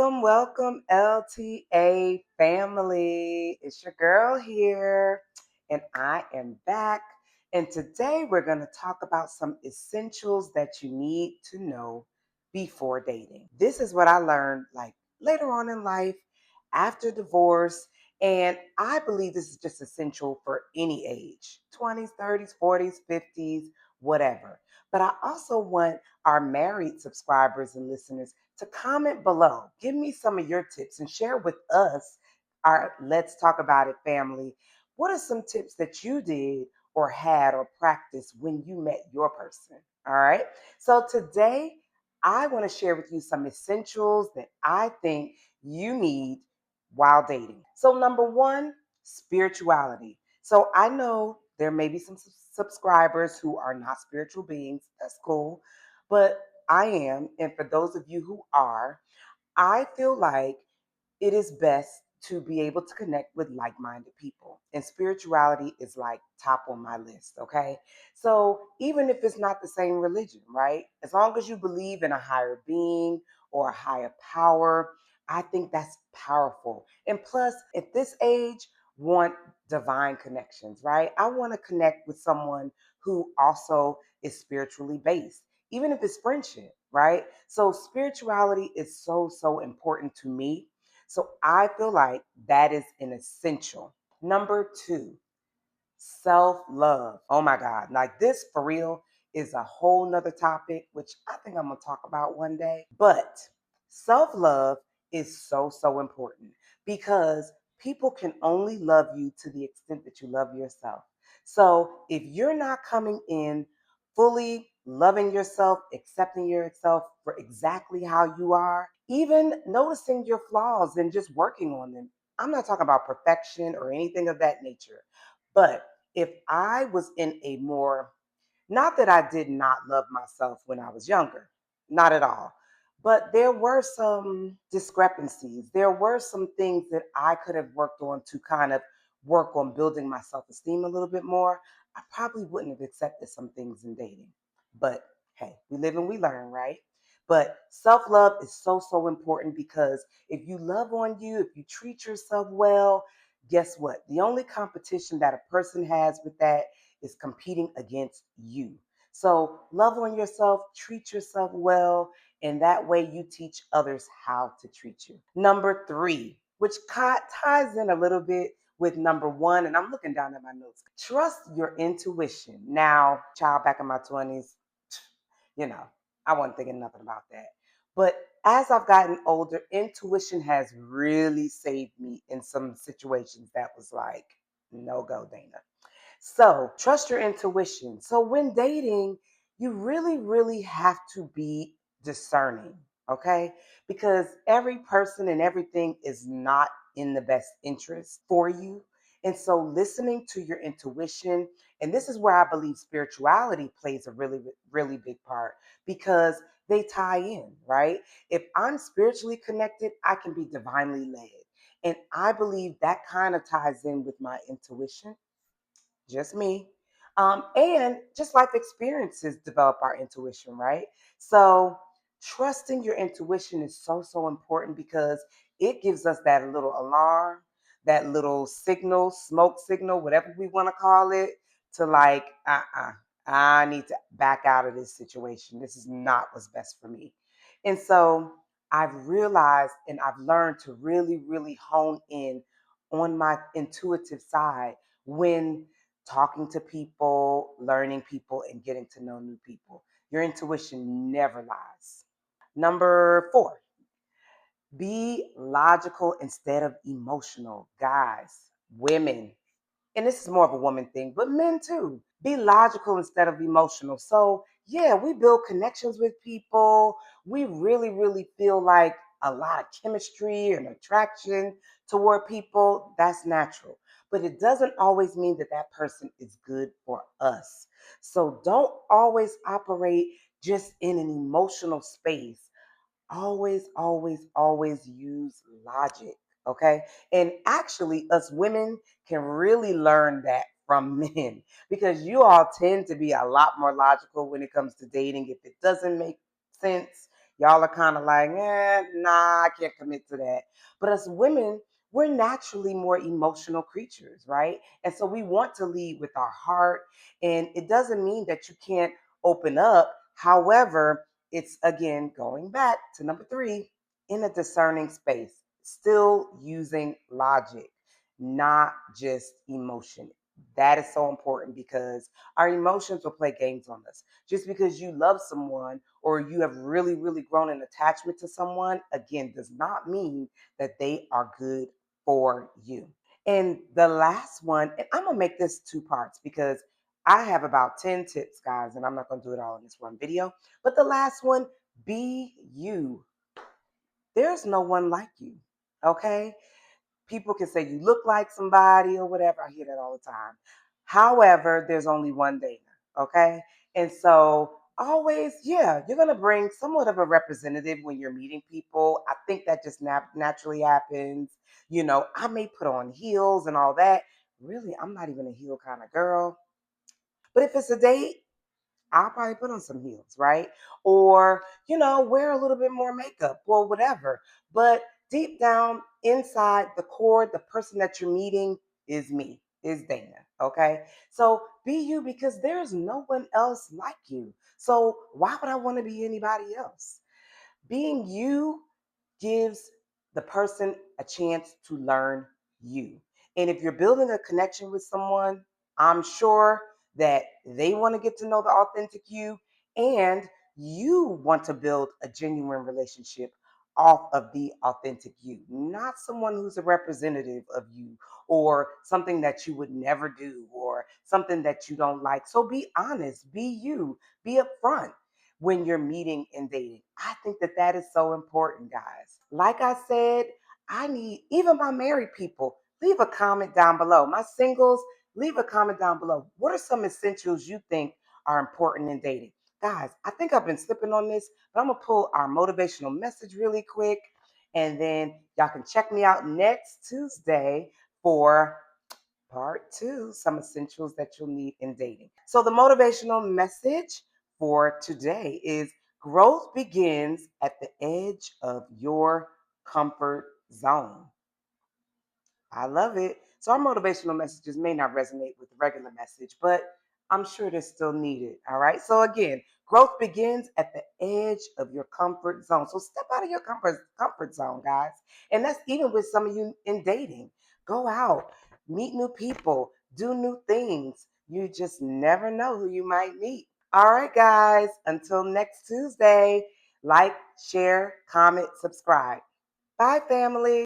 Welcome, LTA family. It's your girl here, and I am back. And today we're going to talk about some essentials that you need to know before dating. This is what I learned like later on in life, after divorce, and I believe this is just essential for any age 20s, 30s, 40s, 50s, whatever. But I also want our married subscribers and listeners to comment below. Give me some of your tips and share with us, our Let's Talk About It family. What are some tips that you did or had or practiced when you met your person? All right. So today, I want to share with you some essentials that I think you need while dating. So, number one, spirituality. So, I know there may be some subscribers who are not spiritual beings. That's cool. But I am. And for those of you who are, I feel like it is best to be able to connect with like-minded people. And spirituality is like top on my list, okay? So even if it's not the same religion, right? As long as you believe in a higher being or a higher power, I think that's powerful. And plus, at this age, want divine connections, right? I want to connect with someone who also is spiritually based, even if it's friendship, right? So spirituality is so important to me, so I feel like that is an essential. Number two, self love. Oh my God. Like this for real is a whole nother topic, which I think I'm going to talk about one day. But self love is so important because people can only love you to the extent that you love yourself. So if you're not coming in fully loving yourself, accepting yourself for exactly how you are, even noticing your flaws and just working on them. I'm not talking about perfection or anything of that nature, but if I was in a more, not that I did not love myself when I was younger, not at all, but there were some discrepancies. There were some things that I could have worked on to kind of work on building my self esteem a little bit more. I probably wouldn't have accepted some things in dating. But hey, we live and we learn, right? But self love is so important because if you love on you, if you treat yourself well, guess what? The only competition that a person has with that is competing against you. So love on yourself, treat yourself well, and that way you teach others how to treat you. Number three, which ties in a little bit with number one, and I'm looking down at my notes. Trust your intuition. Now, child, back in my 20s, you know, I wasn't thinking nothing about that. But as I've gotten older, intuition has really saved me in some situations that was like, no go, Dana. So trust your intuition. So when dating, you really have to be discerning, okay? Because every person and everything is not in the best interest for you. And so listening to your intuition, and this is where I believe spirituality plays a really big part because they tie in, right? If I'm spiritually connected, I can be divinely led. And I believe that kind of ties in with my intuition, just me. And just life experiences develop our intuition, right? So trusting your intuition is so important because it gives us that little alarm, that little signal, smoke signal, whatever we want to call it, to like, I need to back out of this situation. This is not what's best for me. And so I've realized and I've learned to really hone in on my intuitive side when talking to people, learning people, and getting to know new people. Your intuition never lies. Number four, be logical instead of emotional. Guys, women, and this is more of a woman thing, but men too. Be logical instead of emotional. So, yeah, we build connections with people. We really feel like a lot of chemistry and attraction toward people. That's natural. But it doesn't always mean that that person is good for us. So, don't always operate just in an emotional space. Always use logic. Okay. And actually, us women can really learn that from men because you all tend to be a lot more logical when it comes to dating. If it doesn't make sense, Y'all are kind of like, nah, I can't commit to that. But as women, we're naturally more emotional creatures, right? And so we want to lead with our heart. And it doesn't mean that you can't open up. However, it's again going back to number three, in a discerning space, still using logic, not just emotion. That is so important because our emotions will play games on us. Just because you love someone or you have really, really grown an attachment to someone, again, does not mean that they are good for you. And the last one, and I'm gonna make this two parts because I have about 10 tips, guys, and I'm not gonna do it all in this one video. But the last one, be you. There's no one like you, okay? People can say you look like somebody or whatever. I hear that all the time. However, there's only one Dana, okay? And so always, yeah, you're going to bring somewhat of a representative when you're meeting people. I think that just naturally happens. You know, I may put on heels and all that. Really, I'm not even a heel kind of girl. But if it's a date, I'll probably put on some heels, right? Or, wear a little bit more makeup or whatever. But deep down inside the core, the person that you're meeting is me, is Dana. Okay. So be you because there's no one else like you. So why would I want to be anybody else? Being you gives the person a chance to learn you. And if you're building a connection with someone, I'm sure that they want to get to know the authentic you and you want to build a genuine relationship off of the authentic you, not someone who's a representative of you or something that you would never do or something that you don't like. So be honest, be you, be upfront when you're meeting and dating. I think that that is so important, guys. Like I said, I need even my married people, leave a comment down below. My singles, leave a comment down below. What are some essentials you think are important in dating? Guys, I think I've been slipping on this, but I'm going to pull our motivational message really quick. And then y'all can check me out next Tuesday for part two, some essentials that you'll need in dating. So, the motivational message for today is growth begins at the edge of your comfort zone. I love it. So our motivational messages may not resonate with the regular message, but I'm sure they're still needed. All right. So again, growth begins at the edge of your comfort zone. So step out of your comfort zone, guys. And that's even with some of you in dating. Go out, meet new people, do new things. You just never know who you might meet. All right, guys. Until next Tuesday, like, share, comment, subscribe. Bye, family.